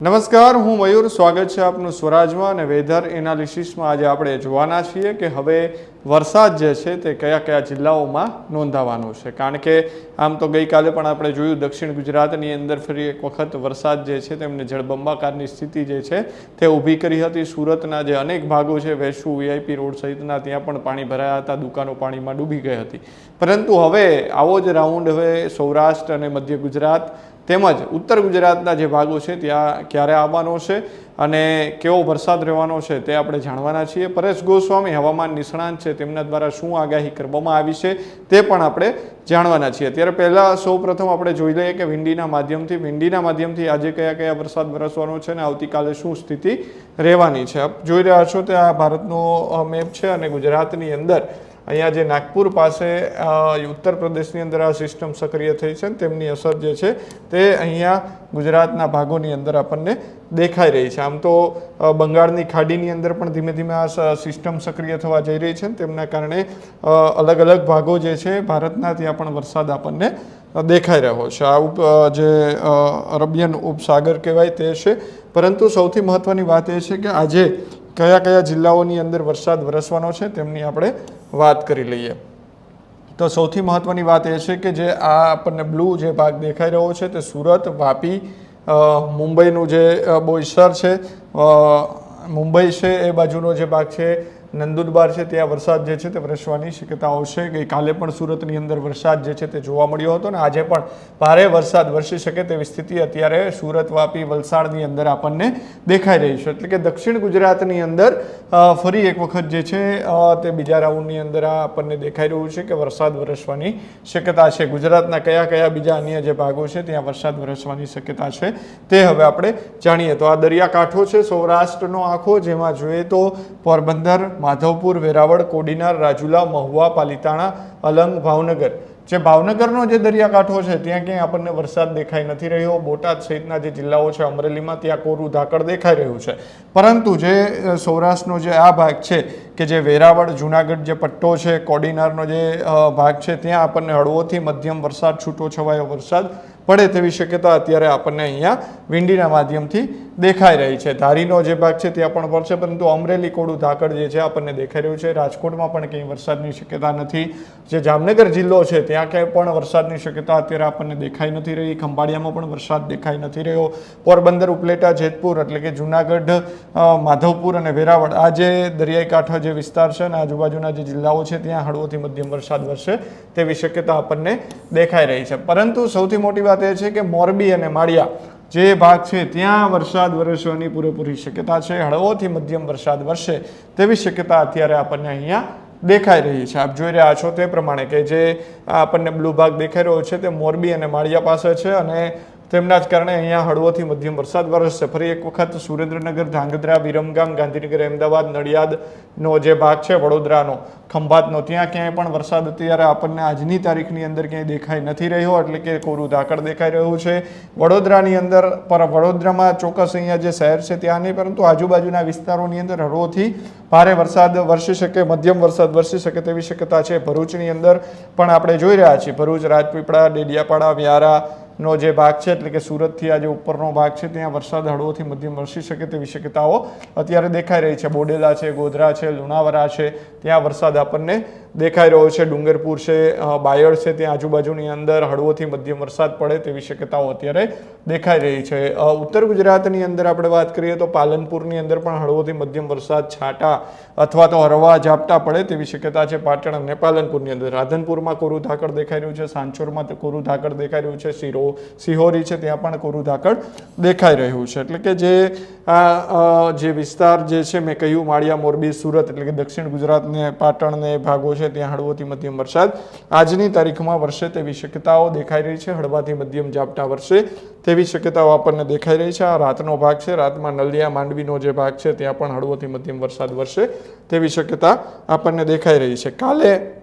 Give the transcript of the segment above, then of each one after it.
નમસ્કાર, હું મયુર. સ્વાગત છે આપનું સ્વરાજમાં અને વેધર એનાલિસિસમાં. આજે આપણે જોવાના છીએ કે હવે વરસાદ જે છે તે કયા કયા જિલ્લાઓમાં નોંધાવાનો છે. કારણ કે આમ તો ગઈકાલે પણ આપણે જોયું દક્ષિણ ગુજરાતની અંદર ફરી એક વખત વરસાદ જે છે તેમને જળબંબાકારની સ્થિતિ જે છે તે ઊભી કરી હતી. સુરતના જે અનેક ભાગો છે, વેસુ, વીઆઈપી રોડ સહિતના, ત્યાં પણ પાણી ભરાયા હતા, દુકાનો પાણીમાં ડૂબી ગઈ હતી. પરંતુ હવે આવો જ રાઉન્ડ હવે સૌરાષ્ટ્ર અને મધ્ય ગુજરાત તેમજ ઉત્તર ગુજરાતના જે ભાગો છે ત્યાં ક્યારે આવવાનો છે અને કેવો વરસાદ રહેવાનો છે તે આપણે જાણવાના છીએ. પરેશ ગોસ્વામી હવામાન નિષ્ણાંત છે, તેમના દ્વારા શું આગાહી કરવામાં આવી છે તે પણ આપણે જાણવાના છીએ. ત્યારે પહેલાં સૌપ્રથમ આપણે જોઈ લઈએ કે વિંડીના માધ્યમથી આજે કયા કયા વરસાદ વરસવાનો છે અને આવતીકાલે શું સ્થિતિ રહેવાની છે. આપ જોઈ રહ્યા છો તે આ ભારતનો મેપ છે અને ગુજરાતની અંદર અહીંયા જે નાગપુર પાસે ઉત્તર પ્રદેશની અંદર આ સિસ્ટમ સક્રિય થઈ છે, તેમની અસર જે છે તે અહીંયા ગુજરાતના ભાગોની અંદર આપણને દેખાઈ રહી છે. આમ તો બંગાળની ખાડીની અંદર પણ ધીમે ધીમે આ સિસ્ટમ સક્રિય થવા જઈ રહી છે, તેમના કારણે અલગ અલગ ભાગો જે છે ભારતના ત્યાં પણ વરસાદ આપણને દેખાઈ રહ્યો છે. આ જે અરબિયન ઉપસાગર કહેવાય તે છે. પરંતુ સૌથી મહત્વની વાત એ છે કે આજે કયા કયા જિલ્લાઓની અંદર વરસાદ વરસવાનો છે તેમની આપણે વાત કરી લઈએ. તો સૌથી મહત્વની વાત એ છે કે જે આ આપણને બ્લુ જે ભાગ દેખાઈ રહ્યો છે તે સુરત, વાપી, મુંબઈનું જે બોઈસર છે, મુંબઈ છે, એ બાજુનો જે ભાગ છે, નંદુરબાર છે, ત્યાં વરસાદ જે છે તે વરસવાની શક્યતાઓ છે. ગઈકાલે પણ સુરતની અંદર વરસાદ જે છે તે જોવા મળ્યો હતો અને આજે પણ ભારે વરસાદ વરસી શકે તેવી સ્થિતિ અત્યારે સુરત, વાપી, વલસાડની અંદર આપણને દેખાઈ રહી છે. એટલે કે દક્ષિણ ગુજરાતની અંદર ફરી એક વખત જે છે તે બીજા રાઉન્ડની અંદર આ આપણને દેખાઈ રહ્યું છે કે વરસાદ વરસવાની શક્યતા છે. ગુજરાતના કયા કયા બીજા અન્ય જે ભાગો છે ત્યાં વરસાદ વરસવાની શક્યતા છે તે હવે આપણે જાણીએ. તો આ દરિયાકાંઠો છે સૌરાષ્ટ્રનો આખો, જેમાં જોઈએ તો પોરબંદર, માધવપુર, વેરાવળ, કોડીનાર, રાજુલા, મહુવા, પાલિતાણા, અલંગ, ભાવનગર. જે ભાવનગરનો જે દરિયાકાંઠો છે ત્યાં ક્યાંય આપણને વરસાદ દેખાઈ નથી રહ્યો. બોટાદ સહિતના જે જિલ્લાઓ છે, અમરેલીમાં ત્યાં કોરું ધાકડ દેખાઈ રહ્યું છે. પરંતુ જે સૌરાષ્ટ્રનો જે આ ભાગ છે કે જે વેરાવળ, જુનાગઢ જે પટ્ટો છે, કોડીનારનો જે ભાગ છે, ત્યાં આપણને હળવોથી મધ્યમ વરસાદ, છૂટો છવાયો વરસાદ પડે તેવી શક્યતા અત્યારે આપણને અહીંયા વિંડીના માધ્યમથી દેખાઈ રહી છે. ધારીનો જે ભાગ છે ત્યાં પણ પડશે, પરંતુ અમરેલી કોડું ધાકડ જે છે આપણને દેખાઈ રહ્યું છે. રાજકોટમાં પણ કંઈ વરસાદની શક્યતા નથી. જે જામનગર જિલ્લો છે ત્યાં ક્યાંય પણ વરસાદની શક્યતા અત્યારે આપણને દેખાઈ નથી રહી. ખંભાળિયામાં પણ વરસાદ દેખાઈ નથી રહ્યો. પોરબંદર, ઉપલેટા, જેતપુર એટલે કે જુનાગઢ, માધવપુર અને વેરાવળ, આ જે દરિયાઈ કાંઠા જે વિસ્તાર છે અને આજુબાજુના જે જિલ્લાઓ છે ત્યાં હળવોથી મધ્યમ વરસાદ વરસે તેવી શક્યતા આપણને દેખાઈ રહી છે. પરંતુ સૌથી મોટી વાત એ છે કે મોરબી અને માળિયા જે ભાગ છે ત્યાં વરસાદ વરસવાની પૂરેપૂરી શક્યતા છે. હળવોથી મધ્યમ વરસાદ વરસે તેવી શક્યતા અત્યારે આપણને અહીંયા દેખાઈ રહી છે. આપ જોઈ રહ્યા છો તે પ્રમાણે કે જે આપણને બ્લુ ભાગ દેખાઈ રહ્યો છે તે મોરબી અને માળિયા પાસે છે અને તેમના જ કારણે અહીંયા હળવોથી મધ્યમ વરસાદ વરસશે. ફરી એક વખત સુરેન્દ્રનગર, ધાંગધ્રા, વિરમગામ, ગાંધીનગર, અમદાવાદ, નડિયાદનો જે ભાગ છે, વડોદરાનો, ખંભાતનો, ત્યાં ક્યાંય પણ વરસાદ અત્યારે આપણને આજની તારીખની અંદર ક્યાંય દેખાઈ નથી રહ્યો. એટલે કે કોરું ધાકડ દેખાઈ રહ્યું છે. વડોદરાની અંદર વડોદરામાં ચોક્કસ અહીંયા જે શહેર છે ત્યાં નહીં, પરંતુ આજુબાજુના વિસ્તારોની અંદર હળવોથી ભારે વરસાદ વરસી શકે, મધ્યમ વરસાદ વરસી શકે તેવી શક્યતા છે. ભરૂચની અંદર પણ આપણે જોઈ રહ્યા છીએ. ભરૂચ, રાજપીપળા, ડેડિયાપાડા, વ્યારા નો જે ભાગ છે એટલે કે સુરતથી આ જે ઉપરનો ભાગ છે ત્યાં વરસાદ હળવોથી મધ્યમ વરસી શકે તેવી શક્યતાઓ અત્યારે દેખાઈ રહી છે. બોડેલા છે, ગોધરા છે, લુણાવાડા છે, ત્યાં વરસાદ આપણને દેખાઈ રહ્યો છે. ડુંગરપુર છે, બાયડ છે, ત્યાં આજુબાજુની અંદર હળવોથી મધ્યમ વરસાદ પડે તેવી શક્યતાઓ અત્યારે દેખાઈ રહી છે. ઉત્તર ગુજરાતની અંદર આપણે વાત કરીએ તો પાલનપુરની અંદર પણ હળવોથી મધ્યમ વરસાદ, છાંટા અથવા તો હળવા ઝાપટા પડે તેવી શક્યતા છે. પાટણ અને પાલનપુરની અંદર. રાધનપુરમાં કોરું ધાકડ દેખાઈ રહ્યું છે. સાંચોરમાં કોરું ધાકડ દેખાઈ રહ્યું છે. સિહોરી છે ત્યાં પણ કોરું ધાકડ દેખાઈ રહ્યું છે. એટલે કે જે વિસ્તાર જે છે મેં કહ્યું, માળિયા, મોરબી, સુરત એટલે કે દક્ષિણ ગુજરાતને, પાટણને ભાગો છે ત્યાં હળવોથી મધ્યમ વરસાદ આજની તારીખમાં વરસે તેવી શક્યતાઓ દેખાઈ રહી છે. હળવાથી મધ્યમ ઝાપટા વરસે તેવી શક્યતાઓ આપણને દેખાઈ રહી છે. આ રાતનો ભાગ છે. રાતમાં નલિયા, માંડવીનો જે ભાગ છે ત્યાં પણ હળવોથી મધ્યમ વરસાદ વરસે તેવી શક્યતા આપણને દેખાઈ રહી છે. કાલે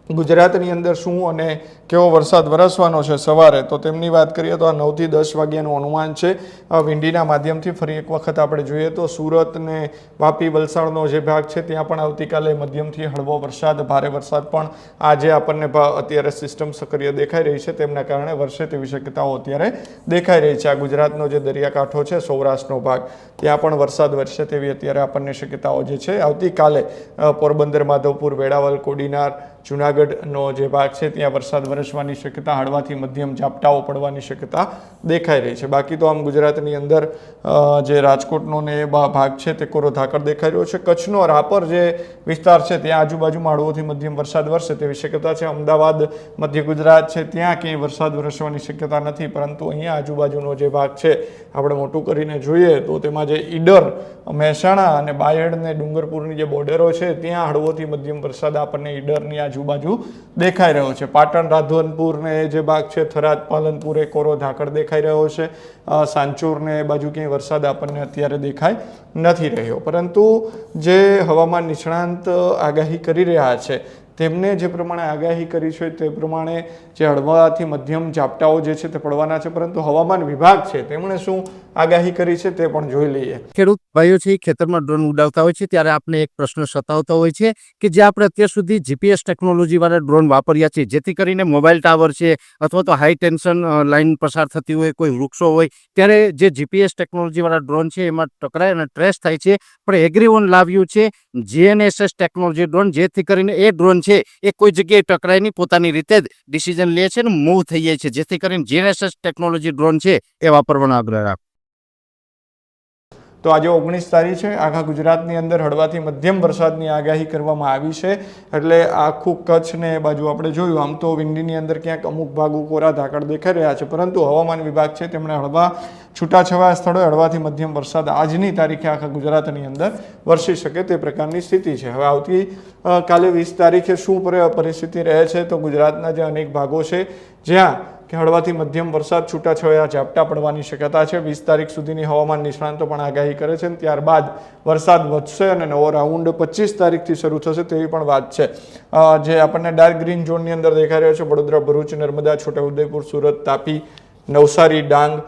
ગુજરાતની અંદર શું અને કેવો વરસાદ વરસવાનો છે સવારે, તો તેમની વાત કરીએ તો આ 9 થી 10 વાગ્યાનું અનુમાન છે. વિંડીના માધ્યમથી ફરી એક વખત આપણે જોઈએ તો સુરત ને વાપી વલસાડનો જે ભાગ છે ત્યાં પણ આવતીકાલે મધ્યમથી હળવો વરસાદ, ભારે વરસાદ પણ આજે આપણને અત્યારે સિસ્ટમ સક્રિય દેખાઈ રહી છે તેમના કારણે વરસે તેવી શક્યતાઓ અત્યારે દેખાઈ રહી છે. આ ગુજરાતનો જે દરિયાકાંઠો છે, સૌરાષ્ટ્રનો ભાગ, ત્યાં પણ વરસાદ વરસે તેવી અત્યારે આપણને શક્યતાઓ જે છે આવતીકાલે પોરબંદર, માધવપુર, વેળાવળ, કોડીનાર, જુનાગઢનો જે ભાગ છે ત્યાં વરસાદ વરસવાની શક્યતા, હળવાથી મધ્યમ ઝાપટાઓ પડવાની શક્યતા દેખાઈ રહી છે. બાકી તો આમ ગુજરાતની અંદર જે રાજકોટનો ને એ ભાગ છે તે કોરો ધાકડ દેખાઈ રહ્યો છે. કચ્છનો રાપર જે વિસ્તાર છે ત્યાં આજુબાજુમાં હળવોથી મધ્યમ વરસાદ વરસે તેવી શક્યતા છે. અમદાવાદ, મધ્ય ગુજરાત છે ત્યાં ક્યાંય વરસાદ વરસવાની શક્યતા નથી, પરંતુ અહીંયા આજુબાજુનો જે ભાગ છે આપણે મોટું કરીને જોઈએ તો તેમાં જે ઈડર, મહેસાણા અને બાયડ ને ડુંગરપુરની જે બોર્ડરો છે ત્યાં હળવોથી મધ્યમ વરસાદ આપણને ઈડરની આજુબાજુ દેખાઈ રહ્યો છે. પાટણ, રાધવનપુર ને જે ભાગ છે, થરાદ, પાલનપુર એ કોરો ધાકડ દેખાઈ રહ્યો છે. સાંચોર ને એ બાજુ ક્યાંય વરસાદ આપણને અત્યારે દેખાઈ નથી રહ્યો, પરંતુ જે હવામાન નિષ્ણાંત આગાહી કરી રહ્યા છે તેમને જે પ્રમાણે આગાહી કરી છે તે પ્રમાણે જે હળવાથી મધ્યમ ઝાપટાઓ જે છે તે પડવાના છે, પરંતુ હવામાન વિભાગ છે તેમણે શું આગાહી કરી છે તે પણ જોઈ લઈએ. ખેડૂત ભાઈઓ છે ખેતરમાં ડ્રોન ઉડાવતા હોય છે ત્યારે આપણે એક પ્રશ્ન સતાવતો હોય છે કે જે આપણે અત્યાર સુધી જીપીએસ ટેકનોલોજી વાળા ડ્રોન વાપર્યા છે, જેથી કરીને મોબાઈલ ટાવર છે અથવા તો હાઈ ટેન્શન લાઈન પસાર થતી હોય, કોઈ વૃક્ષો હોય, ત્યારે જે જીપીએસ ટેકનોલોજી વાળા ડ્રોન છે એમાં ટકરાય અને ટ્રેસ થાય છે. પણ એગ્રીઓન લાવ્યું છે જીએનએસએસ ટેકનોલોજી ડ્રોન, જેથી કરીને એ ડ્રોન છે એ કોઈ જગ્યાએ ટકરાય નહીં, પોતાની રીતે જ ડિસિઝન લે છે ને મૂવ થઈ જાય છે, જેથી કરીને જીએનએસએસ ટેકનોલોજી ડ્રોન છે એ વાપરવાનો આગ્રહ રાખો. તો આજે 19 તારીખ છે. આખા ગુજરાતની અંદર હળવાથી મધ્યમ વરસાદની આગાહી કરવામાં આવી છે. એટલે આખું કચ્છ ને એ બાજુ આપણે જોયું, આમ તો વિંડીની અંદર ક્યાંક અમુક ભાગો કોરા ધાકડ દેખાઈ રહ્યા છે, પરંતુ હવામાન વિભાગ છે તેમણે હળવા છૂટાછવાયા સ્થળોએ હળવાથી મધ્યમ વરસાદ આજની તારીખે આખા ગુજરાતની અંદર વરસી શકે તે પ્રકારની સ્થિતિ છે. હવે આવતી કાલે 20 તારીખે શું પરિસ્થિતિ રહે છે, તો ગુજરાતના જે અનેક ભાગો છે જ્યાં કે હળવાથી મધ્યમ વરસાદ, છૂટાછવાયા ઝાપટા પડવાની શક્યતા છે. 20 તારીખ સુધીની હવામાન નિષ્ણાંતો પણ આગાહી કરે છે. ત્યારબાદ વરસાદ વધશે અને નવો રાઉન્ડ 25 તારીખથી શરૂ થશે તેવી પણ વાત છે. જે આપણને ડાર્ક ગ્રીન ઝોનની અંદર દેખાઈ રહ્યો છે, વડોદરા, ભરૂચ, નર્મદા, છોટાઉદેપુર, સુરત, તાપી, નવસારી, ડાંગ,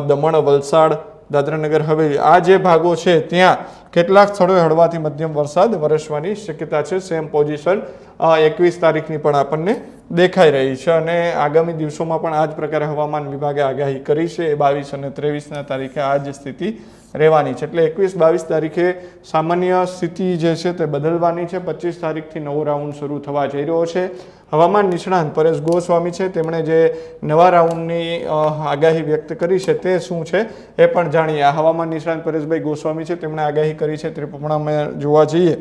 દમણ, વલસાડ, દાદરાનગર હવેલી, આ જે ભાગો છે ત્યાં કેટલાક સ્થળોએ હળવાથી મધ્યમ વરસાદ વરસવાની શક્યતા છે. સેમ પોઝિશન 21 તારીખની પણ આપણને દેખાઈ રહી છે અને આગામી દિવસોમાં પણ આ જ પ્રકારે હવામાન વિભાગે આગાહી કરી છે. 22 અને 23ના તારીખે આ જ સ્થિતિ રહેવાની છે. એટલે 21-22 તારીખે સામાન્ય સ્થિતિ જે છે તે બદલવાની છે. 25 તારીખથી નવો રાઉન્ડ શરૂ થવા જઈ રહ્યો છે. હવામાન નિષ્ણાંત પરેશ ગોસ્વામી છે તેમણે જે નવા રાઉન્ડની આગાહી વ્યક્ત કરી છે તે શું છે એ પણ જાણીએ. આ હવામાન નિષ્ણાંત પરેશભાઈ ગોસ્વામી છે તેમણે આગાહી કરી છે તે પ્રમાણે જોવા જઈએ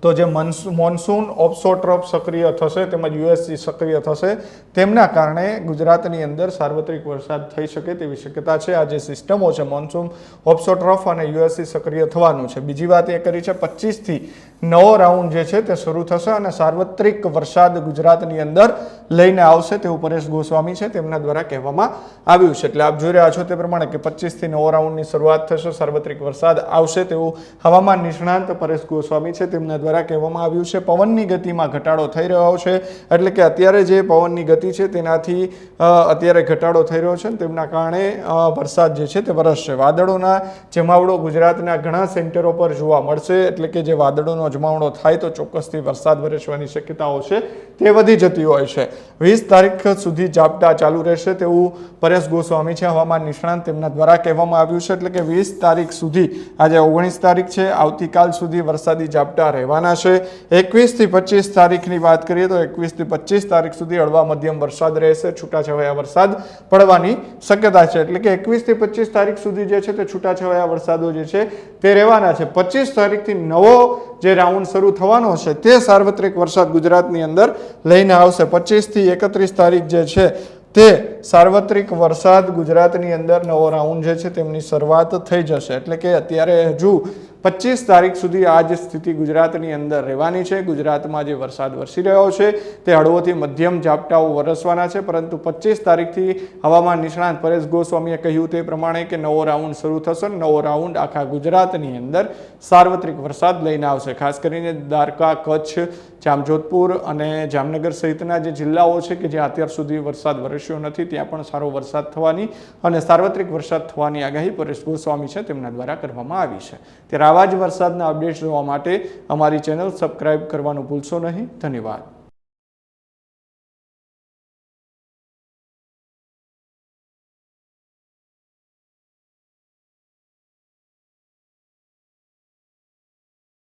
તો જે મોન્સૂન ઓફશોર ટ્રફ સક્રિય થશે તેમજ યુએસસી સક્રિય થશે તેમના કારણે ગુજરાતની અંદર સાર્વત્રિક વરસાદ થઈ શકે તેવી શક્યતા છે. આ જે સિસ્ટમો છે મોન્સૂન ઓફશોર ટ્રફ અને યુએસસી સક્રિય થવાનું છે. બીજી વાત એ કરી છે 25થી નવો રાઉન્ડ જે છે તે શરૂ થશે અને સાર્વત્રિક વરસાદ ગુજરાતની અંદર લઈને આવશે તેવું પરેશ ગોસ્વામી છે તેમના દ્વારા કહેવામાં આવ્યું છે. એટલે આપ જોઈ રહ્યા છો તે પ્રમાણે કે 25થી નવો રાઉન્ડની શરૂઆત થશે, સાર્વત્રિક વરસાદ આવશે તેવું હવામાન નિષ્ણાંત પરેશ ગોસ્વામી છે તેમના દ્વારા કહેવામાં આવ્યું છે. પવનની ગતિમાં ઘટાડો થઈ રહ્યો છે, એટલે કે અત્યારે જે પવનની ગતિ છે તેનાથી અત્યારે ઘટાડો થઈ રહ્યો છે, તેમના કારણે વરસાદ જે છે તે વરસશે. વાદળોના જમાવડો ગુજરાતના ઘણા સેન્ટરો પર જોવા મળશે, એટલે કે જે વાદળોનો જમાવડો થાય તો ચોક્કસથી વરસાદ વરસવાની શક્યતાઓ છે તે વધી જતી હોય છે. 20 તારીખ સુધી ઝાપટા ચાલુ રહેશે તેવું પરેશ ગોસ્વામી છે હવામાન નિષ્ણાંત તેમના દ્વારા કહેવામાં આવ્યું છે. એટલે કે 20 તારીખ સુધી, આજે 19 તારીખ છે, આવતીકાલ સુધી વરસાદી ઝાપટા રહેવાના છે. 21 થી 25 તારીખની વાત કરીએ તો 21 થી 25 તારીખ સુધી હળવા મધ્યમ વરસાદ રહેશે, છૂટાછવાયા વરસાદ પડવાની શક્યતા છે. એટલે કે 21 થી 25 તારીખ સુધી જે છે તે છૂટાછવાયા વરસાદો જે છે તે રહેવાના છે. 25 તારીખથી નવો જે રાઉન્ડ શરૂ થવાનો છે તે સાર્વત્રિક વરસાદ ગુજરાતની અંદર લઈને આવશે. 25 થી 31 તારીખ જે છે તે સાર્વત્રિક વરસાદ ગુજરાતની અંદર નવો રાઉન્ડ જે છે તેમની શરૂઆત થઈ જશે, એટલે કે અત્યારે હજુ 25 તારીખ સુધી આ જ સ્થિતિ ગુજરાતની અંદર રહેવાની છે. ગુજરાતમાં જે વરસાદ વરસી રહ્યો છે તે હળવોથી મધ્યમ ઝાપટાઓ વરસવાના છે, પરંતુ 25 તારીખથી હવામાન નિષ્ણાત પરેશ ગોસ્વામીએ કહ્યું તે પ્રમાણે કે નવો રાઉન્ડ શરૂ થશે. નવો રાઉન્ડ આખા ગુજરાતની અંદર સાર્વત્રિક વરસાદ લઈને આવશે. ખાસ કરીને દ્વારકા, કચ્છ, જામજોધપુર અને જામનગર સહિતના જે જિલ્લાઓ છે કે જ્યાં અત્યાર સુધી વરસાદ વરસ્યો નથી ત્યાં પણ સારો વરસાદ થવાની અને સાર્વત્રિક વરસાદ થવાની આગાહી પરેશ ગોસ્વામી છે તેમના દ્વારા કરવામાં આવી છે. ત્યારે આવા જ વરસાદના અપડેટ્સ જોવા માટે અમારી ચેનલ સબસ્ક્રાઇબ કરવાનું ભૂલશો નહીં. ધન્યવાદ.